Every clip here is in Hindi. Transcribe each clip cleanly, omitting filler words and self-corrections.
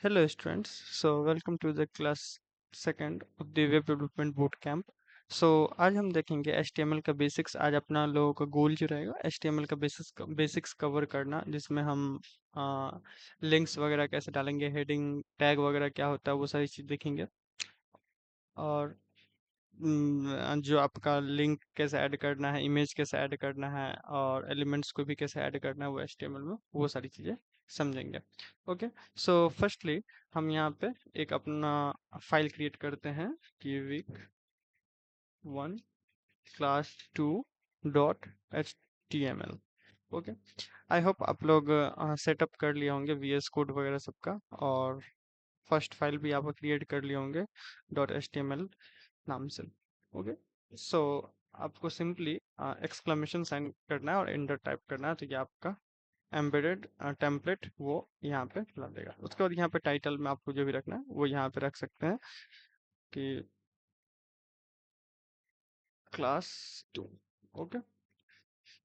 Hello students, so welcome to the class second of the web development boot camp. आज हम देखेंगे HTML का बेसिक्स। आज अपना लोगों का गोल जो रहेगा HTML का बेसिक्स कवर करना, जिसमें हम लिंक्स वगैरह कैसे डालेंगे, हेडिंग टैग वगैरह क्या होता है, वो सारी चीज़ देखेंगे। और जो आपका लिंक कैसे ऐड करना है, इमेज कैसे ऐड करना है, और एलिमेंट्स को भी कैसे ऐड करना है वो HTML में, वो सारी चीज़ें समझेंगे। ओके, सो फर्स्टली हम यहाँ पे एक अपना फाइल क्रिएट करते हैं कि week1 class2.html। Okay, I hope आप लोग सेटअप कर लिए होंगे VS कोड वगैरह सबका, और फर्स्ट फाइल भी आप क्रिएट कर लिए होंगे .html नाम से। ओके, सो आपको सिंपली एक्सक्लेमेशन साइन करना है और एंटर टाइप करना है, तो ये आपका एम्बेडेड टेम्पलेट वो यहाँ पे ला देगा। उसके बाद यहाँ पे टाइटल में आपको जो भी रखना है वो यहाँ पे रख सकते हैं कि class 2। ओके,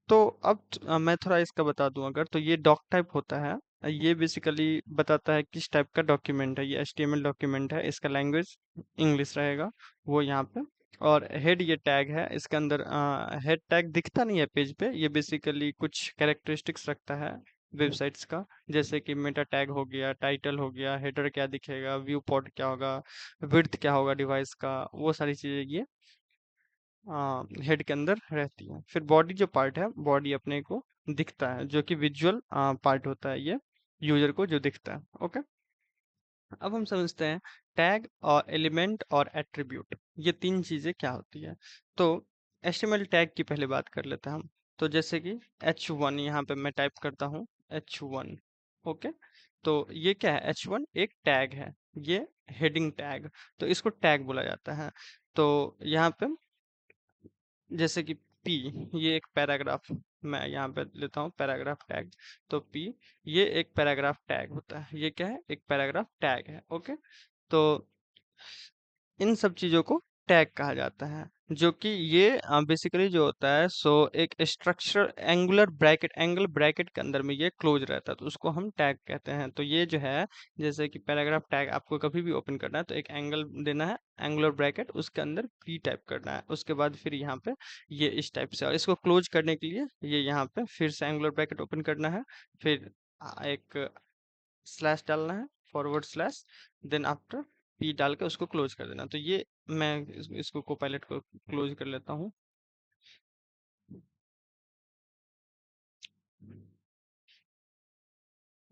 तो अब मैं थोड़ा इसका बता दूं, अगर तो ये डॉक टाइप होता है। ये बेसिकली बताता है किस टाइप का डॉक्यूमेंट है। ये HTML डॉक्यूमेंट है, इसका लैंग्वेज इंग्लिश रहेगा वो यहाँ पे। और हेड ये टैग है, इसके अंदर हेड टैग दिखता नहीं है पेज पे। ये बेसिकली कुछ कैरेक्टरिस्टिक्स रखता है वेबसाइट्स का, जैसे कि मेटा टैग हो गया, टाइटल हो गया, हेडर क्या दिखेगा, व्यू पॉड क्या होगा, विड्थ क्या होगा डिवाइस का, वो सारी चीजें ये हेड के अंदर रहती है। फिर बॉडी जो पार्ट है, बॉडी अपने को दिखता है, जो कि विजुअल पार्ट होता है, ये यूजर को जो दिखता है। ओके, अब हम समझते हैं टैग और एलिमेंट और एट्रीब्यूट, ये तीन चीजें क्या होती है। तो HTML टैग की पहले बात कर लेते हैं हम। तो जैसे कि H1 यहाँ पे मैं टाइप करता हूँ, H1। ओके, तो ये क्या है, H1 एक टैग है, ये हेडिंग टैग, तो इसको टैग बोला जाता है। तो यहाँ पे जैसे कि P, ये एक पैराग्राफ, मैं यहाँ पे लेता हूँ पैराग्राफ टैग। तो P ये एक पैराग्राफ टैग होता है, ये क्या है, एक पैराग्राफ टैग है। ओके, तो इन सब चीजों को टैग कहा जाता है, जो कि ये बेसिकली जो होता है, सो एक structure angular bracket, angle bracket के अंदर में ये क्लोज रहता है, तो उसको हम टैग कहते हैं। तो ये जो है, जैसे कि पैराग्राफ टैग आपको कभी भी ओपन करना है तो एक एंगल देना है, एंगुलर ब्रैकेट, उसके अंदर P टाइप करना है, उसके बाद फिर यहाँ पे ये इस टाइप से, और इसको क्लोज करने के लिए ये यहाँ पे फिर से एंगुलर ब्रैकेट ओपन करना है, फिर एक स्लैश डालना है, forward slash, then after P डाल के उसको क्लोज कर देना। तो ये मैं इसको कोपायलट को क्लोज कर लेता हूँ।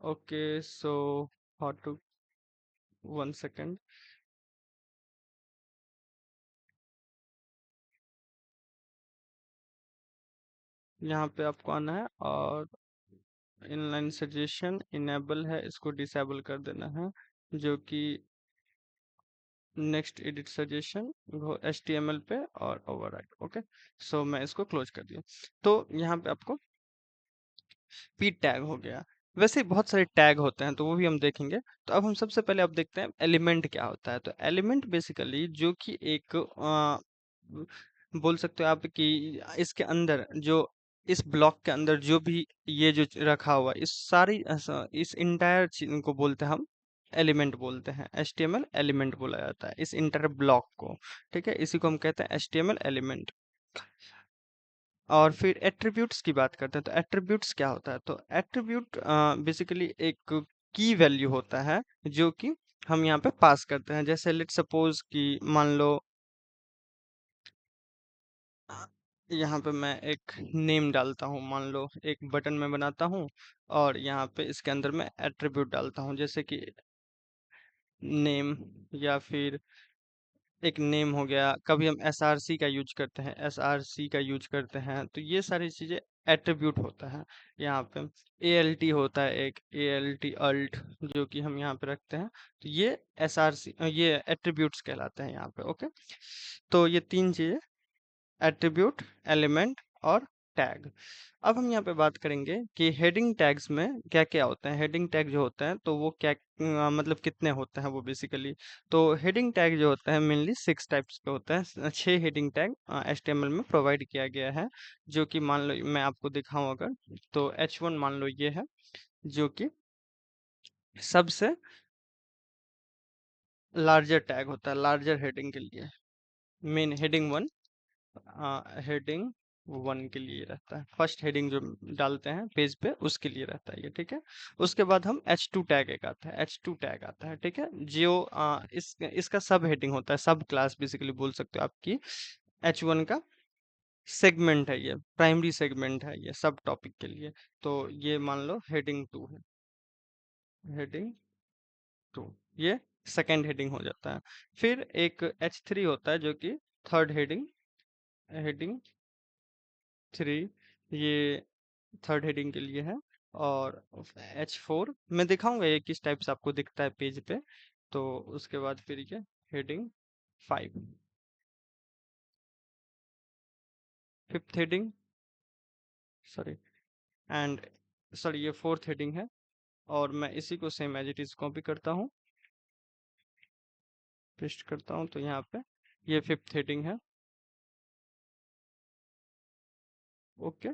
Okay, so how to, 1 second. यहाँ पे आपको आना है और इनलाइन सजेशन इनेबल है, इसको डिसेबल कर देना है, जो कि नेक्स्ट एडिट सजेशन HTML पे और ओवरराइट। ओके, सो मैं इसको क्लोज कर दिया। तो यहाँ पे आपको P टैग हो गया। वैसे ही बहुत सारे टैग होते हैं, तो वो भी हम देखेंगे। तो अब हम सबसे पहले अब देखते हैं एलिमेंट क्या होता है। तो एलिमेंट बेसिकली जो कि एक बोल सकते हो आप कि इसके अंदर जो, इस ब्लॉक के अंदर जो भी ये जो रखा हुआ, इस सारी इस इंटायर चीज को बोलते हैं हम एलिमेंट बोलते हैं। HTML एलिमेंट बोला जाता है इस इंटर ब्लॉक को। ठीक है, इसी को हम कहते हैं HTML एलिमेंट। और फिर एट्रीब्यूट्स की बात करते हैं। तो एट्रीब्यूट्स क्या होता है, तो एट्रीब्यूट बेसिकली एक की वैल्यू होता है, जो कि हम यहाँ पे पास करते हैं। जैसे लेट सपोज कि मान लो अ, यहाँ पे मैं एक नेम डालता हूँ, मान लो एक बटन में बनाता हूँ, और यहाँ पे इसके अंदर मैं एट्रीब्यूट डालता हूँ, जैसे कि नेम, या फिर एक नेम हो गया। कभी हम SRC का यूज करते हैं, SRC का यूज करते हैं, तो ये सारी चीजें एट्रीब्यूट होता है। यहाँ पे ALT होता है, एक ALT अल्ट, जो कि हम यहाँ पे रखते हैं, तो ये SRC, ये एट्रीब्यूट्स कहलाते हैं यहाँ पे। ओके, तो ये तीन चीजें, एट्रीब्यूट, एलिमेंट और टैग। अब हम यहाँ पे बात करेंगे कि हेडिंग टैग्स में क्या क्या होते हैं। हेडिंग टैग जो होते हैं तो वो क्या मतलब कितने होते हैं वो बेसिकली। तो हेडिंग टैग जो होता है मेनली 6 टाइप्स के होते हैं। 6 हेडिंग टैग HTML में प्रोवाइड किया गया है, जो कि मान लो मैं आपको दिखाऊं अगर, तो H1 मान लो ये है, जो कि सबसे लार्जर टैग होता है लार्जर हेडिंग के लिए। Main heading one, heading one के लिए रहता है, फर्स्ट हेडिंग जो डालते हैं पेज पे उसके लिए रहता है ये, ठीक है। उसके बाद हम H2 टैग एक आता है, H2 टैग आता है, ठीक है। जो इसका सब हेडिंग होता है, सब क्लास बेसिकली बोल सकते हो आपकी। H1 का सेगमेंट है ये, प्राइमरी सेगमेंट है ये सब टॉपिक के लिए। तो ये मान लो हेडिंग टू है, हेडिंग टू, ये सेकंड हेडिंग हो जाता है। फिर एक H3 होता है जो कि थर्ड हेडिंग, हेडिंग थ्री, ये थर्ड हेडिंग के लिए है। और H4 मैं दिखाऊंगा ये किस टाइप से आपको दिखता है पेज पे। तो उसके बाद फिर ये heading five, fifth heading, sorry, and sorry ये फोर्थ हेडिंग है। और मैं इसी को same as it is copy करता हूँ, पेस्ट करता हूँ, तो यहाँ पे ये फिफ्थ हेडिंग है। ओके,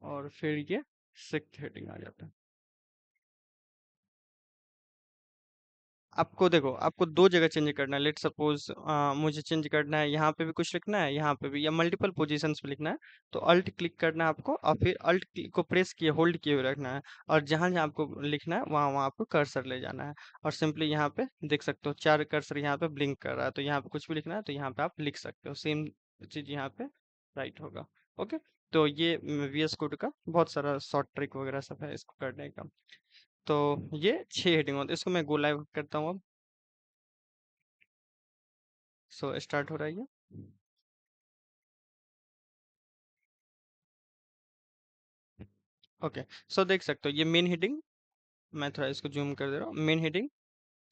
और फिर ये सिक्स्थ हेडिंग आ जाता है। आपको देखो, आपको दो जगह चेंज करना है। लेट सपोज मुझे चेंज करना है, यहाँ पे भी कुछ लिखना है, यहाँ पे भी, या मल्टीपल पोजीशंस पे लिखना है। तो अल्ट क्लिक करना है आपको, और फिर अल्ट को प्रेस किए होल्ड किए हुए रखना है। और जहाँ जहाँ आपको लिखना है वहाँ वहाँ आपको कर्सर ले जाना है। और सिंपली यहाँ पे देख सकते हो चार कर्सर यहाँ पे ब्लिंक कर रहा है, तो यहाँ पे कुछ भी लिखना है तो यहाँ पे आप लिख सकते हो, सेम चीज यहाँ पे राइट होगा। ओके, तो ये VS कोड का बहुत सारा शॉर्ट ट्रिक वगैरह सब है इसको करने का। तो ये 6 हेडिंग होते हैं, इसको मैं गो लाइव करता हूँ अब। सो स्टार्ट हो रहा है ये। ओके, सो देख सकते हो ये मेन हेडिंग, मैं थोड़ा इसको जूम कर दे रहा हूँ। Main heading,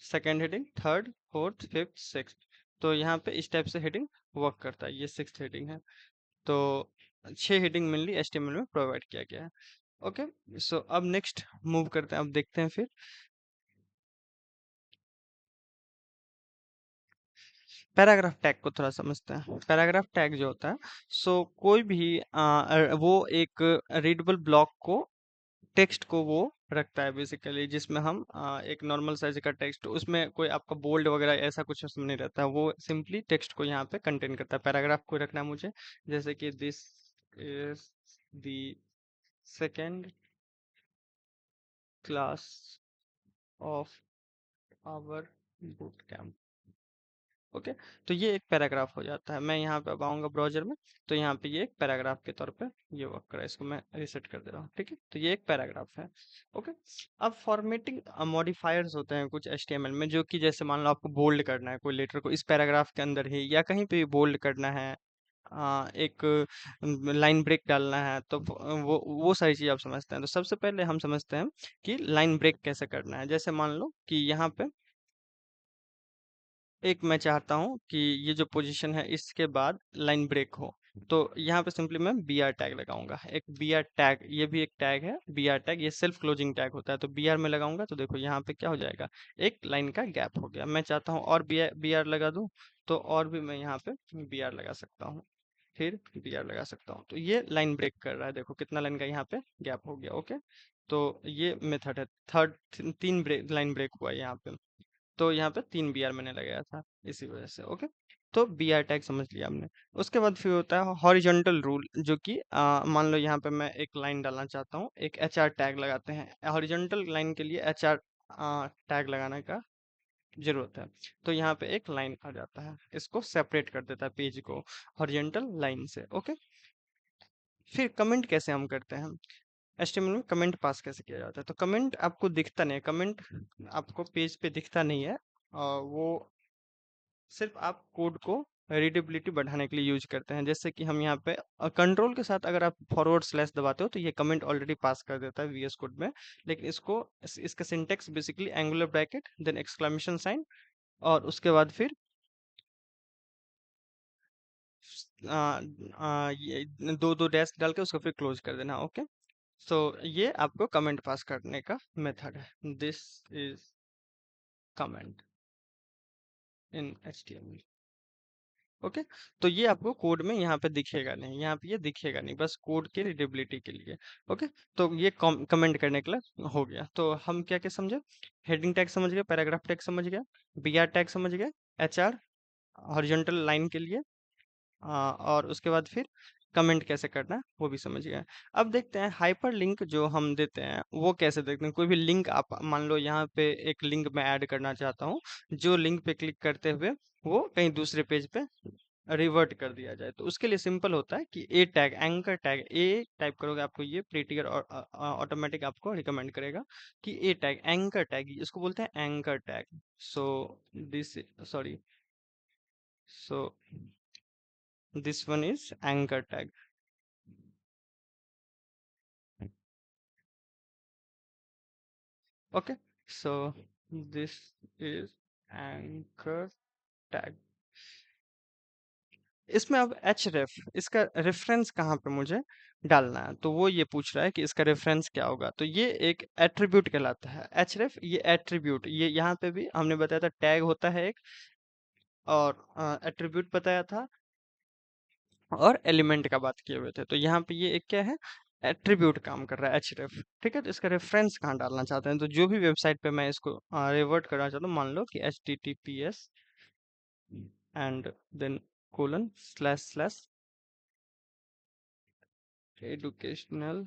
second heading, third, fourth, fifth, sixth. तो यहाँ पे इस टाइप से हेडिंग वर्क करता है। ये सिक्स्थ हेडिंग है। तो 6 हेडिंग मेनली HTML में प्रोवाइड किया गया है। ओके, सो अब नेक्स्ट मूव करते हैं, अब देखते हैं फिर पैराग्राफ टैग को थोड़ा समझते हैं। पैराग्राफ टैग जो होता है, सो कोई भी वो एक रीडेबल ब्लॉक को, टेक्स्ट को वो रखता है बेसिकली, जिसमें हम एक नॉर्मल साइज का टेक्स्ट, उसमें कोई आपका बोल्ड वगैरह ऐसा कुछ उसमें नहीं रहता है। वो सिंपली टेक्स्ट को यहाँ पे कंटेन करता है। पैराग्राफ को रखना है मुझे, जैसे कि this is the second class of our boot camp. Okay, तो ये एक पैराग्राफ हो जाता है। मैं यहाँ पे अब आऊँगा ब्राउजर में, तो यहाँ पे ये एक पैराग्राफ के तौर पे ये वर्क कर रहा है। इसको मैं रीसेट कर दे रहा हूँ, ठीक है। तो ये एक पैराग्राफ है। ओके, अब फॉर्मेटिंग मॉडिफायर्स होते हैं कुछ HTML में, जो कि जैसे मान लो आपको बोल्ड करना है कोई लेटर को इस पैराग्राफ के अंदर ही, या कहीं पे भी बोल्ड करना है, एक लाइन ब्रेक डालना है, तो वो सारी चीज़ आप समझते हैं। तो सबसे पहले हम समझते हैं कि लाइन ब्रेक कैसे करना है। जैसे मान लो कि यहाँ पे एक मैं चाहता हूँ कि ये जो पोजीशन है इसके बाद लाइन ब्रेक हो, तो यहाँ पे सिंपली मैं BR टैग लगाऊंगा। एक BR टैग, ये भी एक टैग है BR टैग, ये सेल्फ क्लोजिंग टैग होता है। तो BR में लगाऊंगा तो देखो यहाँ पे क्या हो जाएगा, एक लाइन का गैप हो गया। मैं चाहता हूँ और BR लगा दूं, तो और भी मैं यहाँ पे BR लगा सकता हूँ, फिर BR लगा सकता हूँ। तो ये लाइन ब्रेक कर रहा है, देखो कितना लाइन का यहाँ पे गैप हो गया। ओके, तो ये मेथड है। थर्ड, तीन ब्रेक, लाइन ब्रेक हुआ है यहाँ पे। तो यहाँ पे 3 BR मैंने लगाया था इसी वजह से। ओके, तो BR टैग समझ लिया हमने। उसके बाद फिर होता है हॉरिजॉन्टल रूल, जो कि मान लो यहाँ पे मैं एक लाइन डालना चाहता हूँ, एक HR टैग लगाते हैं। हॉरिजॉन्टल लाइन के लिए HR टैग लगाने का जरूरत है। तो यहाँ पे एक लाइन आ जाता है, इसको सेपरेट कर देता है पेज को हॉरिजॉन्टल लाइन से। ओके, फिर कमेंट कैसे हम करते हैं, HTML में कमेंट पास कैसे किया जाता है। तो कमेंट आपको दिखता नहीं है, कमेंट आपको पेज पे दिखता नहीं है, वो सिर्फ आप कोड को रीडेबिलिटी बढ़ाने के लिए यूज करते हैं। जैसे कि हम यहाँ पे कंट्रोल के साथ अगर आप फॉरवर्ड स्लैश दबाते हो तो ये कमेंट ऑलरेडी पास कर देता है VS कोड में। लेकिन इसको इसका syntax basically angular bracket then exclamation sign, और उसके बाद फिर ये दो दो डैश डाल के उसको फिर क्लोज कर देना। ओके, सो ये आपको कमेंट पास करने का मेथड है। This is comment in HTML। Okay. तो ये आपको कोड में यहाँ पे दिखेगा नहीं, यहाँ पे ये दिखेगा नहीं, बस कोड के रीडेबिलिटी के लिए। ओके। तो ये कमेंट करने के लिए हो गया। तो हम क्या क्या समझे? हेडिंग टैग समझ गए, पैराग्राफ टैग समझ गया, बीआर टैग समझ गए, एचआर हॉरिजॉन्टल लाइन के लिए, और उसके बाद फिर कमेंट कैसे करना है वो भी समझ गए। अब देखते हैं हाइपर लिंक जो हम देते हैं वो कैसे देखते हैं। कोई भी लिंक आप मान लो यहाँ पे एक लिंक मैं ऐड करना चाहता हूँ, जो लिंक पे क्लिक करते हुए वो कहीं दूसरे पेज पे रिवर्ट कर दिया जाए, तो उसके लिए सिंपल होता है कि ए टैग, एंकर टैग, ए टाइप करोगे आपको ये प्रीटियर और ऑटोमेटिक आपको रिकमेंड करेगा कि ए टैग, एंकर टैग, इसको बोलते हैं anchor tag. So this sorry so this one is anchor tag. Okay, so this is anchor tag। इसमें अब href, इसका रेफरेंस कहाँ पे मुझे डालना है, तो वो ये पूछ रहा है कि इसका रेफरेंस क्या होगा। तो ये एक एट्रीब्यूट कहलाता है href। ये एट्रीब्यूट, ये यहाँ पे भी हमने बताया था टैग होता है एक, और एट्रीब्यूट बताया था, और एलिमेंट का बात किए हुए थे। तो यहाँ पे ये एक क्या है, एट्रीब्यूट काम कर रहा है href। ठीक है। तो इसका रेफरेंस कहाँ डालना चाहते हैं, तो जो भी वेबसाइट पे मैं इसको रिवर्ट करना चाहता हूँ, मान लो कि https and then colon slash slash educational,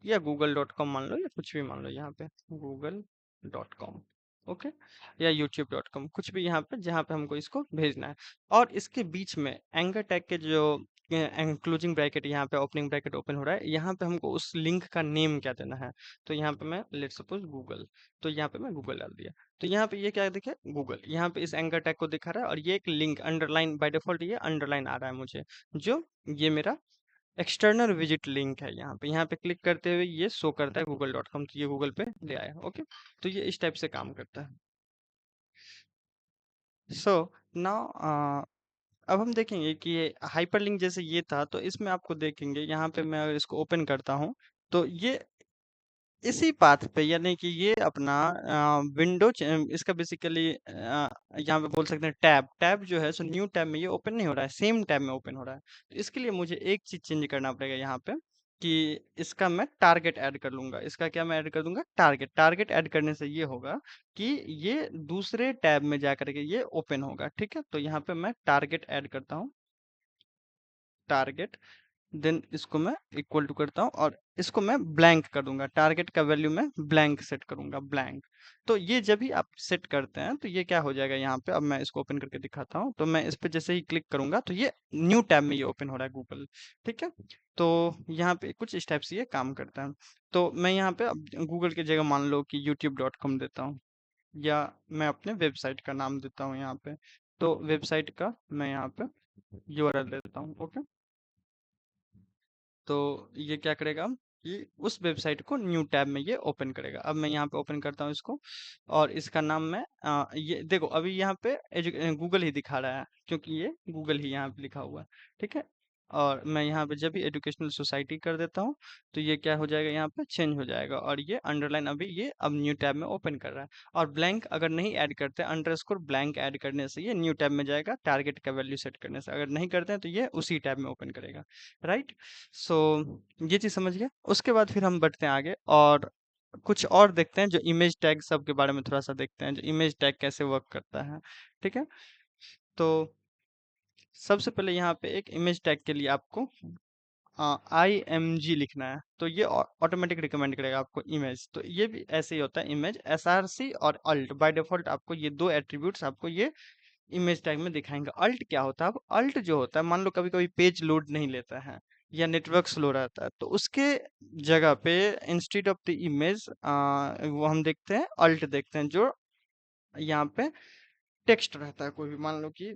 या google.com मान लो, या कुछ भी मान लो यहाँ पे google.com। ओके। या youtube.com, कुछ भी यहाँ पे जहाँ पे हमको इसको भेजना है। और इसके बीच में एंकर टैग के जो क्लोजिंग ब्रैकेट, यहाँ पे ओपनिंग ब्रैकेट ओपन हो रहा है, यहाँ पे हमको उस लिंक का नेम क्या देना है। तो यहाँ पे मैं लेट सपोज गूगल, तो यहाँ पे मैं गूगल डाल दिया। तो यहाँ पे ये क्या दिखे, गूगल, यहाँ पे इस एंकर टैग को दिखा रहा है, और ये एक लिंक अंडरलाइन, बाय डिफॉल्ट ये अंडरलाइन आ रहा है मुझे, जो ये मेरा एक्सटर्नल विजिट लिंक है। यहाँ पे क्लिक करते हुए ये शो करता है google.com, तो ये गूगल पे ले आया। ओके। तो ये इस टाइप से काम करता है। सो नाउ अब हम देखेंगे कि ये हाइपरलिंक जैसे ये था, तो इसमें आपको देखेंगे यहाँ पे मैं अगर इसको ओपन करता हूँ, तो ये इसी पाथ पे, यानी कि ये अपना विंडो, इसका बेसिकली यहाँ पे बोल सकते हैं टैब, टैब जो है सो न्यू टैब में ये ओपन नहीं हो रहा है, सेम टैब में ओपन हो रहा है। तो इसके लिए मुझे एक चीज चेंज करना पड़ेगा यहाँ पे, कि इसका मैं टारगेट ऐड कर लूंगा। इसका क्या मैं ऐड कर दूंगा, टारगेट। टारगेट ऐड करने से ये होगा कि ये दूसरे टैब में जा करके ये ओपन होगा। ठीक है। तो यहाँ पे मैं टारगेट ऐड करता हूँ, टारगेट, देन इसको मैं इक्वल टू करता हूँ, और इसको मैं ब्लैंक कर दूंगा। टारगेट का वैल्यू मैं ब्लैंक सेट करूंगा, ब्लैंक। तो ये जब भी आप सेट करते हैं तो ये क्या हो जाएगा, यहाँ पे अब मैं इसको ओपन करके दिखाता हूँ। तो मैं इस पे जैसे ही क्लिक करूंगा तो ये न्यू टैब में ये ओपन हो रहा है, गूगल। ठीक है। तो यहाँ पे कुछ इस टाइप से ये काम करता है। तो मैं यहाँ पे अब गूगल की जगह मान लो कि youtube.com देता हूँ, या मैं अपने वेबसाइट का नाम देता हूँ यहाँ पे। तो वेबसाइट का मैं यहाँ पे यूआरएल देता हूँ। ओके। तो ये क्या करेगा कि उस वेबसाइट को न्यू टैब में ये ओपन करेगा। अब मैं यहाँ पे ओपन करता हूँ इसको, और इसका नाम मैं ये देखो अभी यहाँ पे गूगल ही दिखा रहा है, क्योंकि ये गूगल ही यहाँ पे लिखा हुआ है। ठीक है। और मैं यहाँ पे जब भी एजुकेशनल सोसाइटी कर देता हूँ, तो ये क्या हो जाएगा, यहाँ पे चेंज हो जाएगा, और ये अंडरलाइन अभी ये अब न्यू टैब में ओपन कर रहा है। और ब्लैंक अगर नहीं ऐड करते, अंडरस्कोर ब्लैंक ऐड करने से ये न्यू टैब में जाएगा, टारगेट का वैल्यू सेट करने से। अगर नहीं करते हैं तो ये उसी टैब में ओपन करेगा। राइट। सो ये चीज समझ गए। उसके बाद फिर हम बढ़ते हैं आगे, और कुछ और देखते हैं, जो इमेज टैग सब के बारे में थोड़ा सा देखते हैं, जो इमेज टैग कैसे वर्क करता है। ठीक है। तो सबसे पहले यहाँ पे एक इमेज टैग के लिए आपको IMG लिखना है, तो ये ऑटोमेटिक रिकमेंड करेगा आपको इमेज। तो ये भी ऐसे ही होता है, इमेज, SRC और अल्ट, बाय डिफॉल्ट आपको ये दो एट्रीब्यूट्स आपको ये इमेज टैग में दिखाएंगे। अल्ट क्या होता है, अब अल्ट जो होता है, मान लो कभी कभी पेज लोड नहीं लेता है, या नेटवर्क स्लो रहता है, तो उसके जगह पे इंस्टेड ऑफ द इमेज वो हम देखते हैं अल्ट देखते हैं, जो यहाँ पे टेक्स्ट रहता है। कोई भी मान लो कि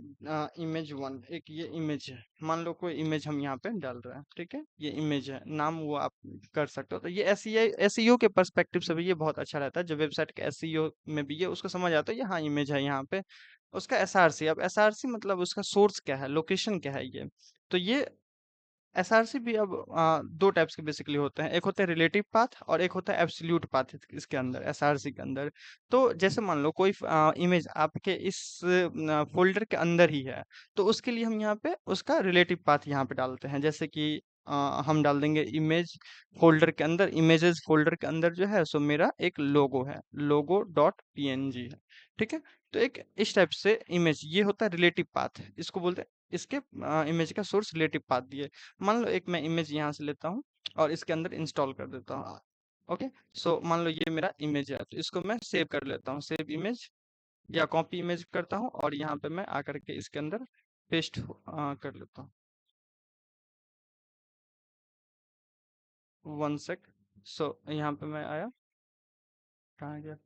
इमेज वन, एक ये इमेज है, मान लो कोई इमेज हम यहाँ पे डाल रहे हैं। ठीक है। ये इमेज है, नाम वो आप कर सकते हो। तो ये एसईओ के पर्सपेक्टिव से भी ये बहुत अच्छा रहता है, जो वेबसाइट के एसईओ में भी ये उसको समझ आता है, ये हाँ इमेज है यहाँ पे। उसका एसआरसी, अब एसआरसी मतलब उसका सोर्स क्या है, लोकेशन क्या है ये। तो ये एसआरसी भी अब दो टाइप्स के बेसिकली होते हैं, एक होता है रिलेटिव पाथ और एक होता है एब्सोल्यूट पाथ इसके अंदर, एसआरसी के अंदर। तो जैसे मान लो कोई इमेज आपके इस फोल्डर के अंदर ही है, तो उसके लिए हम यहाँ पे उसका रिलेटिव पाथ यहाँ पे डालते हैं। जैसे कि हम डाल देंगे इमेज फोल्डर के अंदर, इमेजेस फोल्डर के अंदर जो है सो मेरा एक लोगो है, लोगो डॉट पीएनजी है। ठीक है, तो एक इस टाइप से इमेज, ये होता है रिलेटिव पाथ, इसको बोलते हैं। इसके इमेज का सोर्स रिलेटिव पाथ दिए। मान लो एक मैं इमेज यहाँ से लेता हूँ और इसके अंदर इंस्टॉल कर देता हूँ। ओके, सो मान लो ये मेरा इमेज है, तो इसको मैं सेव कर लेता हूँ, सेव इमेज या कॉपी इमेज करता हूँ और यहाँ पे मैं आकर के इसके अंदर पेस्ट कर लेता हूँ। 1 सेक। सो यहाँ पे मैं आया, कहाँ गया?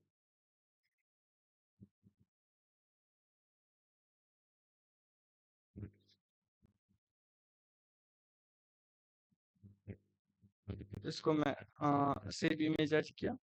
इसको मैं सेव इमेज एज किया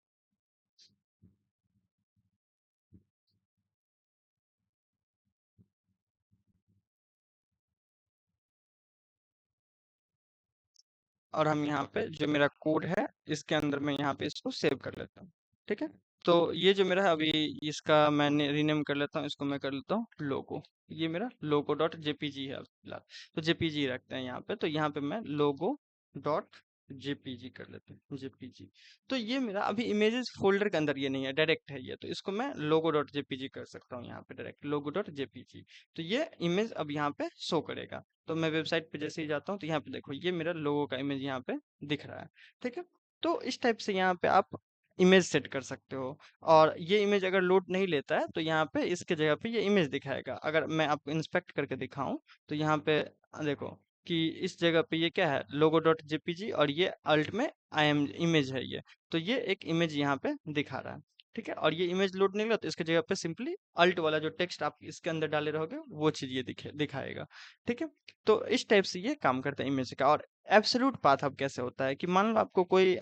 और हम यहाँ पे जो मेरा कोड है इसके अंदर मैं यहाँ पे इसको सेव कर लेता हूँ। ठीक है, तो ये जो मेरा है अभी, इसका मैंने रीनेम कर लेता हूँ, इसको मैं कर लेता हूँ लोगो। ये मेरा लोगो डॉट जेपीजी है फिलहाल, तो जेपीजी रखते हैं यहाँ पे। तो यहाँ पे मैं लोगो डॉट जेपीजी कर लेते हैं, जेपीजी। तो ये मेरा अभी इमेजेस फोल्डर के अंदर ये नहीं है, डायरेक्ट है ये, तो इसको मैं लोगो डॉट जेपीजी कर सकता हूँ यहाँ पे डायरेक्ट, लोगो डॉट जेपीजी। तो ये इमेज अब यहाँ पे शो करेगा। तो मैं वेबसाइट पे जैसे ही जाता हूँ तो यहाँ पे देखो ये मेरा लोगो का इमेज यहाँ पे दिख रहा है। ठीक है, तो इस टाइप से यहाँ पे आप इमेज सेट कर सकते हो। और ये इमेज अगर लोड नहीं लेता है तो यहाँ पे इसके जगह पे ये इमेज दिखाएगा। अगर मैं आपको इंस्पेक्ट करके दिखाऊं तो यहाँ पे देखो कि इस जगह पे ये क्या है, लोगो डॉट जेपीजी, और ये अल्ट में आई एम इमेज है ये। तो ये एक इमेज यहाँ पे दिखा रहा है। ठीक है, और ये इमेज लोड नहीं हुआ तो इसके जगह पे सिंपली अल्ट वाला जो टेक्स्ट आप इसके अंदर डाले रहोगे वो चीज ये दिखाएगा। ठीक है, तो इस टाइप से ये काम करता है इमेज का। और एब्सोल्यूट पाथ अब कैसे होता है कि मान लो आपको कोई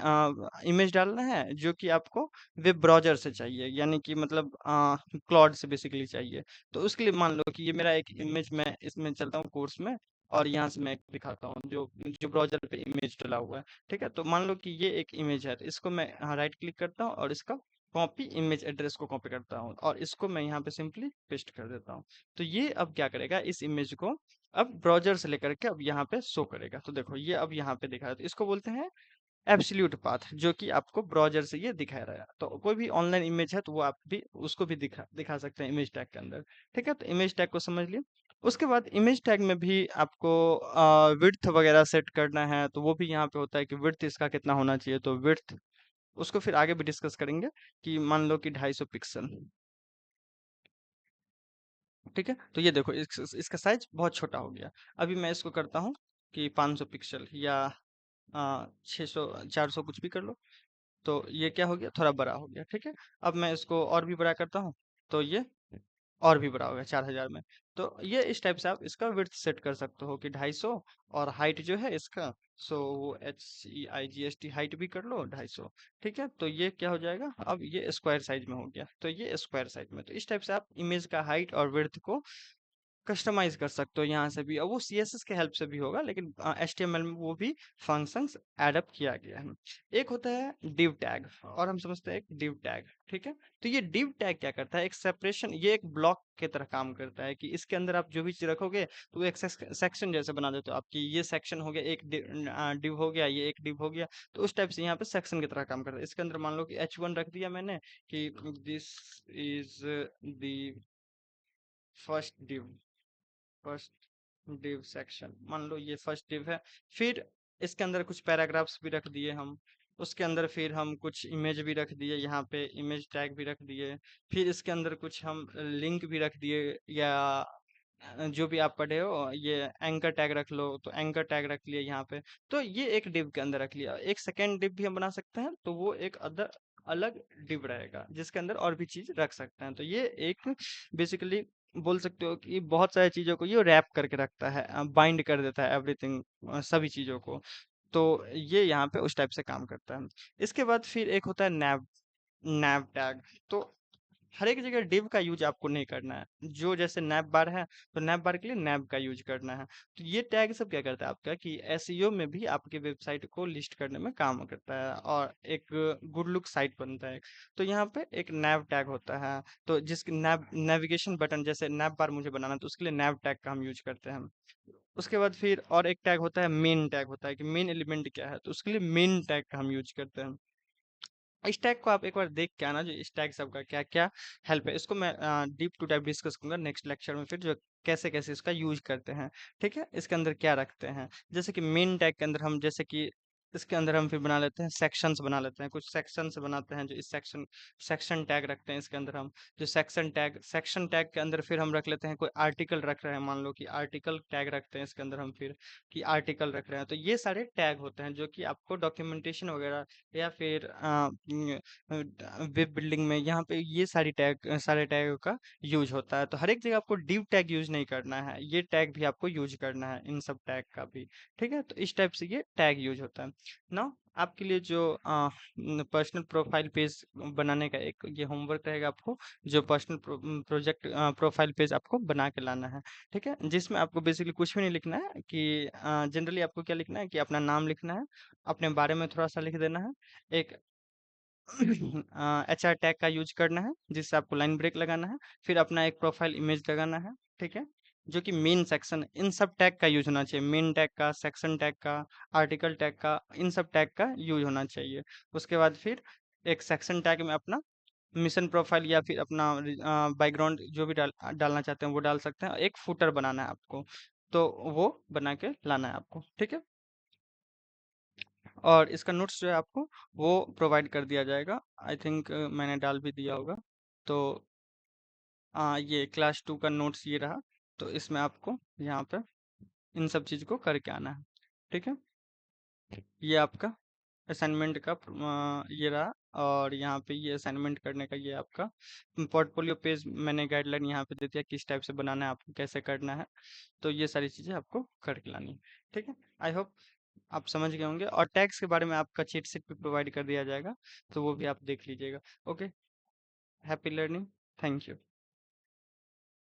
इमेज डालना है जो कि आपको वेब ब्राउज़र से चाहिए, यानी कि मतलब क्लॉड से बेसिकली चाहिए। तो उसके लिए मान लो कि ये मेरा एक इमेज, मैं इसमें चलता हूँ कोर्स में और यहाँ से मैं एक दिखाता हूँ जो जो ब्राउज़र पे इमेज डला हुआ है। ठीक है, तो मान लो कि ये एक इमेज है, तो इसको मैं राइट क्लिक करता हूँ और इसका कॉपी इमेज एड्रेस को कॉपी करता हूँ और इसको मैं यहाँ पे सिंपली पेस्ट कर देता हूँ। तो ये अब क्या करेगा, इस इमेज को अब ब्राउज़र से लेकर के अब यहाँ पे शो करेगा। तो देखो ये अब यहाँ पे दिखा रहा है, तो इसको बोलते हैं एब्सोल्यूट पाथ, जो कि आपको ब्राउज़र से ये दिखा रहा है। तो कोई भी ऑनलाइन इमेज है तो वो आप भी उसको भी दिखा दिखा सकते हैं इमेज टैग के अंदर। ठीक है, तो इमेज टैग को समझ लिए। उसके बाद इमेज टैग में भी आपको विड्थ वगैरह सेट करना है, तो वो भी यहाँ पे होता है कि विड्थ इसका कितना होना चाहिए। तो विड्थ उसको फिर आगे भी डिस्कस करेंगे कि मान लो कि 250 पिक्सल। ठीक है, तो ये देखो इसका साइज बहुत छोटा हो गया। अभी मैं इसको करता हूँ कि 500 पिक्सल या 600 400 कुछ भी कर लो। तो ये क्या हो गया, थोड़ा बड़ा हो गया। ठीक है, अब मैं इसको और भी बड़ा करता हूँ, तो ये और भी बड़ा हो गया 4000 में। तो ये इस टाइप से आप इसका विड्थ सेट कर सकते हो कि 250, और हाइट जो है इसका, सो वो HEIGST हाइट भी कर लो 250। ठीक है, तो ये क्या हो जाएगा, अब ये स्क्वायर साइज में हो गया, तो ये स्क्वायर साइज में। तो इस टाइप से आप इमेज का हाइट और विड्थ को कस्टमाइज कर सकते हो यहाँ से भी, और वो सीएसएस के हेल्प से भी होगा, लेकिन एचटीएमएल में वो भी फंक्शंस एडअप किया गया है। एक होता है डिव टैग और हम समझते हैं एक डिव टैग। ठीक है, तो ये डिव टैग क्या करता है, एक सेपरेशन, ये एक ब्लॉक की तरह काम करता है कि इसके अंदर आप जो भी चीज रखोगे तो वो एक सेक्शन जैसे बना देते हो आपकी, ये सेक्शन हो गया, एक डिव हो गया, ये एक डिव हो गया। तो उस टाइप से यहाँ पे सेक्शन की तरह काम करता है। इसके अंदर मान लो कि H1 रख दिया मैंने कि this is the first div, first div section, मान लो ये फर्स्ट डिव है। फिर इसके अंदर कुछ पैराग्राफ्स भी रख दिए हम, उसके अंदर फिर हम कुछ इमेज भी रख दिए, यहाँ पे इमेज टैग भी रख दिए। फिर इसके अंदर कुछ हम लिंक भी रख दिए, या जो भी आप पढ़े हो ये एंकर टैग रख लो, तो एंकर टैग रख लिया यहाँ पे। तो ये एक डिव के अंदर रख लिया। एक सेकेंड डिव भी हम बना सकते हैं, तो वो एक अदर अलग डिव रहेगा जिसके अंदर और भी चीज रख सकते हैं। तो ये एक बेसिकली बोल सकते हो कि बहुत सारी चीजों को ये रैप करके रखता है, बाइंड कर देता है एवरीथिंग, सभी चीजों को। तो ये यहाँ पे उस टाइप से काम करता है। इसके बाद फिर एक होता है नैव, नैव टैग। तो हर एक जगह div का यूज आपको नहीं करना है। जो जैसे नैप बार है तो नैप बार के लिए नैप का यूज करना है। तो ये टैग सब क्या करता है आपका कि एसईओ में भी आपके वेबसाइट को लिस्ट करने में काम करता है और एक गुड लुक साइट बनता है। तो यहाँ पे एक नैव टैग होता है। तो जिसके नैव नेविगेशन बटन जैसे नैप बार मुझे बनाना है, तो उसके लिए नैव टैग का हम यूज करते हैं। उसके बाद फिर और एक टैग होता है, मेन टैग होता है कि मेन एलिमेंट क्या है, तो उसके लिए मेन टैग का हम यूज करते हैं। इस टैग को आप एक बार देख के आना, जो इस टैग सबका क्या क्या हेल्प है। इसको मैं डीप टू टाइप डिस्कस करूंगा नेक्स्ट लेक्चर में, फिर जो कैसे कैसे इसका यूज करते हैं। ठीक है, इसके अंदर क्या रखते हैं, जैसे कि मेन टैग के अंदर हम जैसे कि इसके अंदर हम फिर बना लेते हैं सेक्शंस, बना लेते हैं कुछ सेक्शंस बनाते हैं, जो इस सेक्शन सेक्शन टैग रखते हैं इसके अंदर हम। जो सेक्शन टैग के अंदर फिर हम रख लेते हैं कोई आर्टिकल रख रहे हैं, मान लो कि आर्टिकल टैग रखते हैं इसके अंदर हम फिर कि आर्टिकल रख रहे हैं। तो ये सारे टैग होते हैं जो कि आपको डॉक्यूमेंटेशन वगैरह या फिर वेब बिल्डिंग में यहाँ पे ये सारे टैग का यूज होता है। तो हर एक जगह आपको डिव टैग यूज नहीं करना है, ये टैग भी आपको यूज करना है, इन सब टैग का भी। ठीक है, तो इस टाइप से ये टैग यूज होता है ना। आपके लिए जो पर्सनल प्रोफाइल पेज बनाने का एक ये होमवर्क रहेगा आपको, जो पर्सनल प्रोजेक्ट प्रोफाइल पेज आपको बना के लाना है। ठीक है, जिसमें आपको बेसिकली कुछ भी नहीं लिखना है कि जनरली आपको क्या लिखना है कि अपना नाम लिखना है, अपने बारे में थोड़ा सा लिख देना है, एक एचआर टैग का यूज करना है जिससे आपको लाइन ब्रेक लगाना है, फिर अपना एक प्रोफाइल इमेज लगाना है। ठीक है, जो कि मेन सेक्शन इन सब टैग का यूज होना चाहिए, मेन टैग का, सेक्शन टैग का, आर्टिकल टैग का, इन सब टैग का यूज होना चाहिए। उसके बाद फिर एक सेक्शन टैग में अपना मिशन प्रोफाइल या फिर अपना बैकग्राउंड जो भी डालना चाहते हैं वो डाल सकते हैं। एक फुटर बनाना है आपको, तो वो बना के लाना है आपको। ठीक है, और इसका नोट्स जो है आपको वो प्रोवाइड कर दिया जाएगा। आई थिंक मैंने डाल भी दिया होगा। तो ये क्लास 2 का नोट्स ये रहा। तो इसमें आपको यहाँ पे इन सब चीज़ को करके आना है। ठीक है, ये आपका असाइनमेंट का ये रहा। और यहाँ पे ये असाइनमेंट करने का ये आपका पोर्टफोलियो पेज मैंने गाइडलाइन यहाँ पे दे दिया किस टाइप से बनाना है, आपको कैसे करना है। तो ये सारी चीज़ें आपको करके लानी है। ठीक है, आई होप आप समझ गए होंगे। और टैक्स के बारे में आपका चीट शीट भी प्रोवाइड कर दिया जाएगा, तो वो भी आप देख लीजिएगा। Okay, happy learning, thank you.